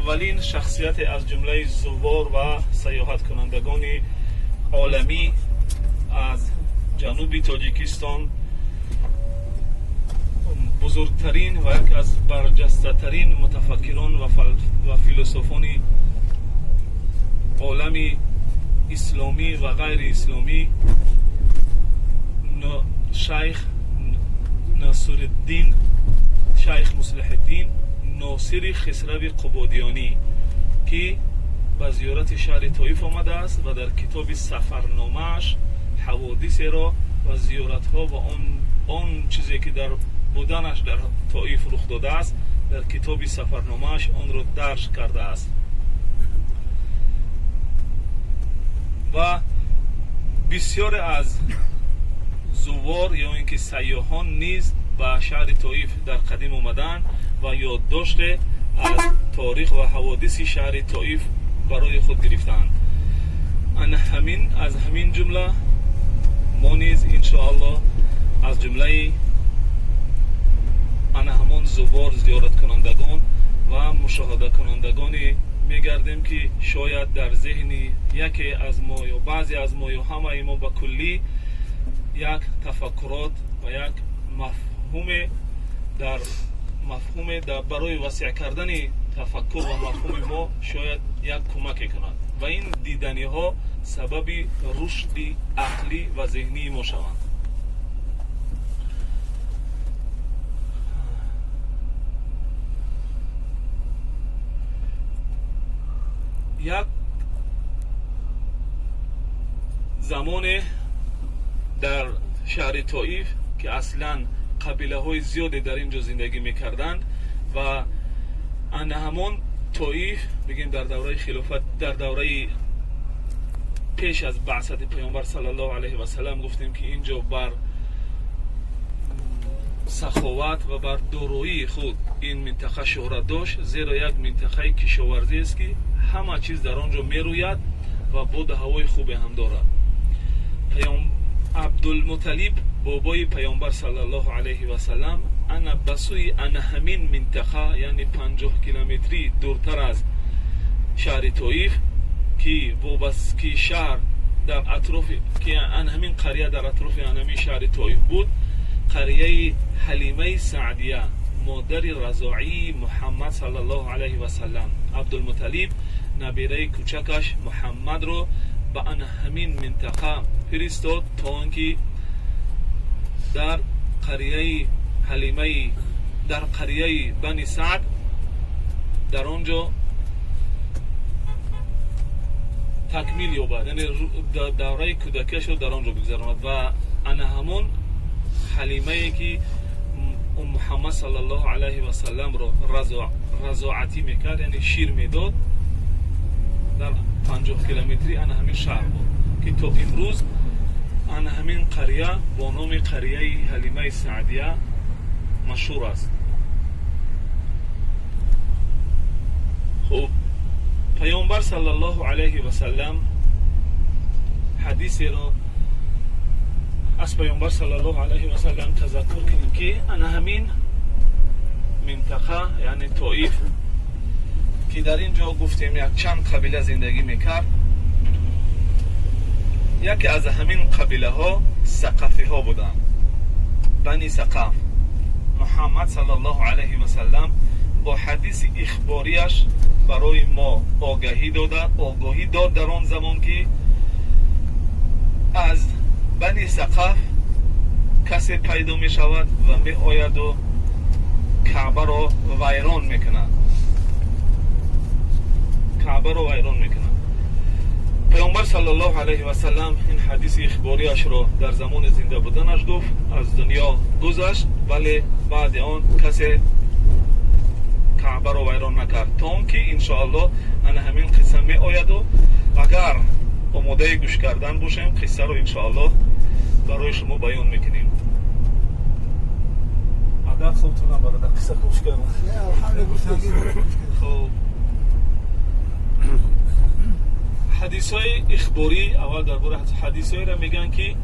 اولین شخصیت از جمله زوار و سیاحت کنندگان عالمی از جنوب تاجیکستان، بزرگترین و یک از برجسته ترین متفکران و فیلسوفان عالم اسلامی و غیر اسلامی، شیخ ناصرالدین، شیخ مصلح الدین ناصر خسرو قبادیانی که به زیارت شهر طائف آمده است و در کتاب سفرنامه‌اش حوادث را و زیارت‌ها و آن چیزی که در بودنش در طائف رخ داده است در کتاب سفرنامه‌اش آن را درج کرده است و بسیار از زوار یا اینکه سیاحان نیز به شهر طائف در قدیم آمدن و یادداشت از تاریخ و حوادث شهر طائف برای خود گرفتند. از همین جمله ما نیز انشاءالله از جمله همان زوار زیارت کنندگان و مشاهده کنندگان میگردیم که شاید در ذهن یکی از ما یا بعضی از ما یا همه ما به کلی یک تفکرات و یک مفهوم در برای وسیع کردن تفکر و مفهوم ما شاید یک کمک کند و این دیدنی ها سبب رشد عقلی و ذهنی ما شوند. یک زمان در شهر طائف که اصلا قبیله های زیادی در اینجا زندگی میکردند و همون طائف بگیم در دوره خلافت، در دوره پیش از بعثت پیامبر صلی الله علیه و سلم گفتیم که اینجا بر سخاوت و بر دارایی خود این منطقه شهرت داشت، زیرا یک منطقه کشاورزی است که همه چیز در آنجا میروید و بود هوای خوب هم دارد. عبدالمطلب بابای پیامبر صلی الله علیه و سلم بسوی همین منطقه یعنی 50 کیلومتری دورتر از شهر طائف که وابستگی شهر در اطراف که همین قریه در اطراف همین شهر طائف بود، قریه حلیمه سعدیه مادر رضاعی محمد صلی الله علیه و سلم، عبدالمطلب نبیره کوچکش محمد رو به همین منطقه فرستاد تا آنکه در قریه حلیمه در قریه بنی سعد در آنجا تکمیل یابد، یعنی دوره کودکیش رو در آنجا بگذراند و همون حلیمه که محمد صلی الله علیه و سلم را رضاعتی میکرد یعنی شیر میداد در 50 کیلومتری همین شهر بود که تا امروز همین قریه با نام قریه حلیمه سعدیه مشهور است. خب پیامبر صلی الله علیه و سلم حدیثی را از پیامبر صلی الله علیه و سلم تذکر کنیم که همین منطقه یعنی طائف که در اینجا گفتیم یک چند قبیله زندگی میکرد، یکی از همین قبیله ها ثقفی ها بودند، بنی ثقف. محمد صلی الله علیه و سلم با حدیث اخباریش برای ما آگاهی داد در آن زمان که از بنی ثقف کسی پیدا می شود و می آید و کعبه را ویران میکند. پیامبر صلی الله علیه و سلم این حدیث اخباریش را در زمان زنده بودنش گفت، از دنیا گذشت ولی بعد آن کسی کعبه را ویران نکرد، تا که انشاءالله همین قصه می آید و اگر آماده گوش کردن باشیم قصه رو انشاءالله برای شما بیان میکنیم. اگر خوبتونم برادر قصه گوش کردن. خب حدیث های اخباری اول درباره حدیث های را میگن که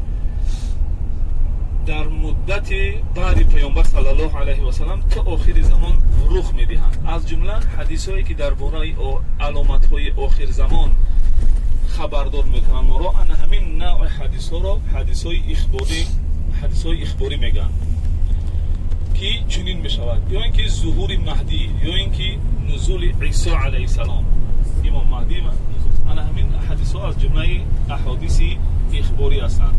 در مدت بعد پیامبر صلی الله علیه و سلم تا آخر زمان رخ میدهند. از جمله حدیثایی که درباره علامت‌های آخر زمان خبردار میکنند ما را، ان همین نوع حدیث ها را حدیث‌های اخباری میگن که چنین میشود، یا اینکه ظهور مهدی، یا اینکه نزول عیسی علیه السلام، امام مهدی. ان همین حدیث ها از جمله احادیث اخباری هستند.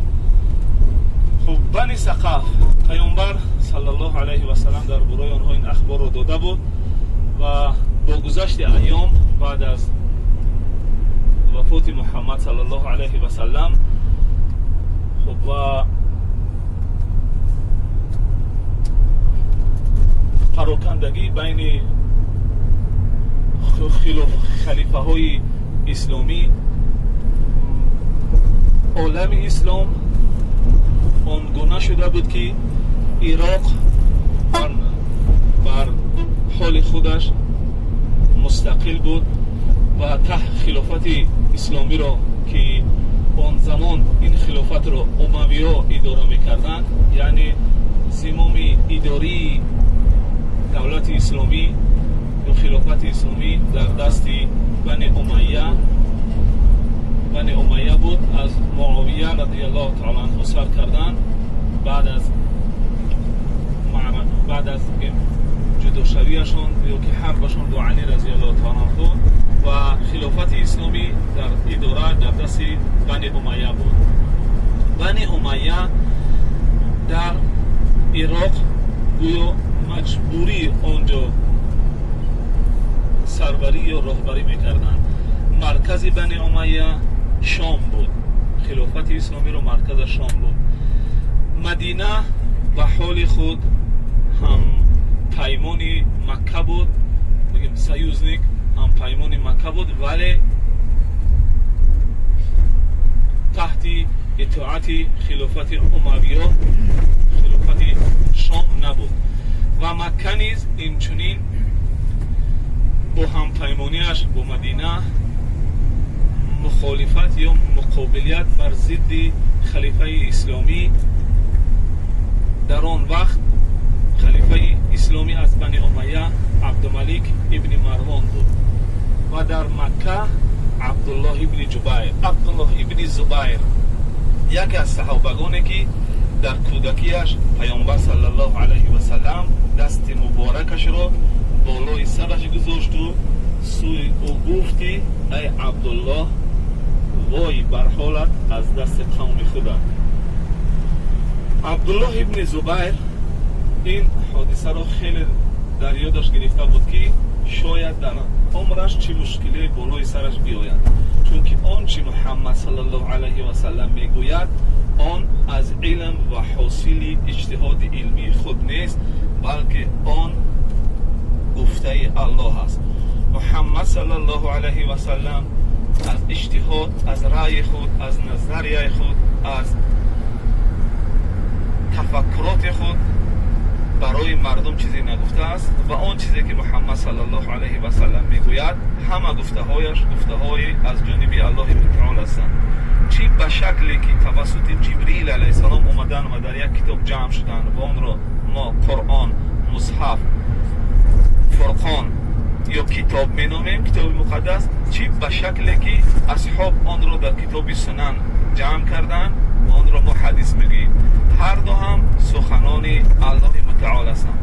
خب بنی ثقف پیامبر صلی الله علیه و سلم در برای آنها این اخبار را داده بود و با گذشت ایام بعد از وفات محمد صلی الله علیه و سلم، خب و پراکندگی بین خلیفه های اسلامی، عالم اسلام آنگونه شده بود که عراق بر حال خودش مستقل بود و تحت خلافت اسلامی را که آن زمان این خلافت را اموی ها اداره میکردند، یعنی زمام اداری دولت اسلامی یا خلافت اسلامی در دست بنی امیه بود. از معاویه رضی الله تعالی عنه سر کردن بعد از جدا شویشان یا که حربشان با علی رضی الله تعالی عنه و خلافت اسلامی در اداره در دست بنی امیه بود. بنی امیه در عراق گویا مجبوری آنجا سروری یا راهبری میکردند. مرکز بنی امیه شام بود، خلافت اسلامی رو مرکز شام بود. مدینه به حال خود هم پیمانی مکه بود، بگیم سیوزنیک هم پیمانی مکه بود، ولی تحت اطاعت خلافت امویه خلافت شام نبود. و مکه نیز اینچنین با هم پیمانیش با مدینه مخالفت یا مقابلیت بر ضد خلیفه اسلامی در آن وقت خلیفه اسلامی از بنی امیه عبدالملک ابن مروان بود و در مکه عبدالله ابن زبیر یکی از صحابگانی که در کودکیش پیامبر صلی الله علیه و سلم دست مبارکش را بالای سرش گذاشت و سوی او گفتی ای عبدالله وای بر حالت از دست قوم خودت. عبدالله ابن زبیر این حادثه را خیلی در یادش گرفته بود که شاید در عمرش چه مشکلی بالای سرش بیاید، چون که آنچه محمد صلی الله علیه و سلم میگوید آن از علم و حاصل اجتهاد علمی خود نیست، بلکه آن گفته الله است. محمد صلی الله علیه و سلم از اجتهاد، از رأی خود، از نظریه خود، از تفکرات خود برای مردم چیزی نگفته است و آن چیزی که محمد صلی الله علیه و سلم میگوید همه گفته‌هایش گفته‌های از جانب الله متعال هستند. چی به شکلی که توسط جبریل علیه السلام اومدن و در یک کتاب جمع شدن و آن را ما قرآن، مصحف، فرقان یا کتاب مینامیم، کتاب مقدس، چی به شکلی که اصحاب آن را در کتاب سنن جمع کردن و آن را ما حدیث میگیم، هر دو هم سخنان الله متعال هستند.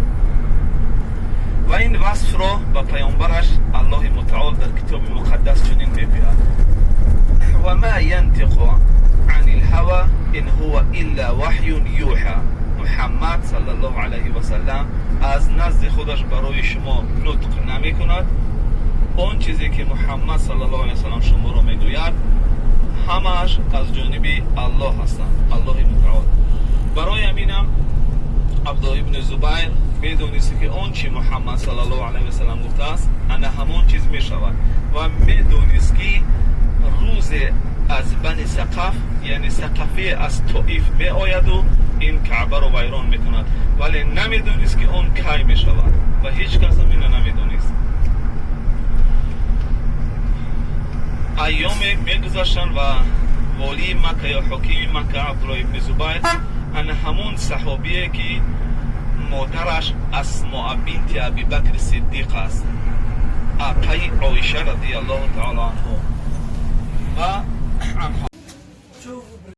و این وصف را به پیامبرش الله متعال در کتاب مقدس چنین میگوید: و ما ینطق عن الهوى ان هو الا وحی یوحى. محمد صلی الله علیه و سلم از نزد خودش برای شما نطق نمی کند. آن چیزی که محمد صلی الله علیه و سلم شما را میگوید همش از جانب الله هستند، الله متعال. برای همینم عبدالله ابن زبیر میدونست که آن چی محمد صلی الله علیه و سلم گفته است انا همان چیز میشود و میدونست که روز از بنی ثقف یعنی ثقفی از طائف می آید و این کعبه رو ویران میکند، ولی نمیدونست که آن کی میشود و هیچ کس هم اینو نمیدونست. ایام میگذشتن و والی مکه یا حکیم مکه عبدالله ابن زبیر انا همون صحابیه که مادرش اسماء بنت ابی بکر صدیق است، اقای عایشه رضی الله تعالی عنها.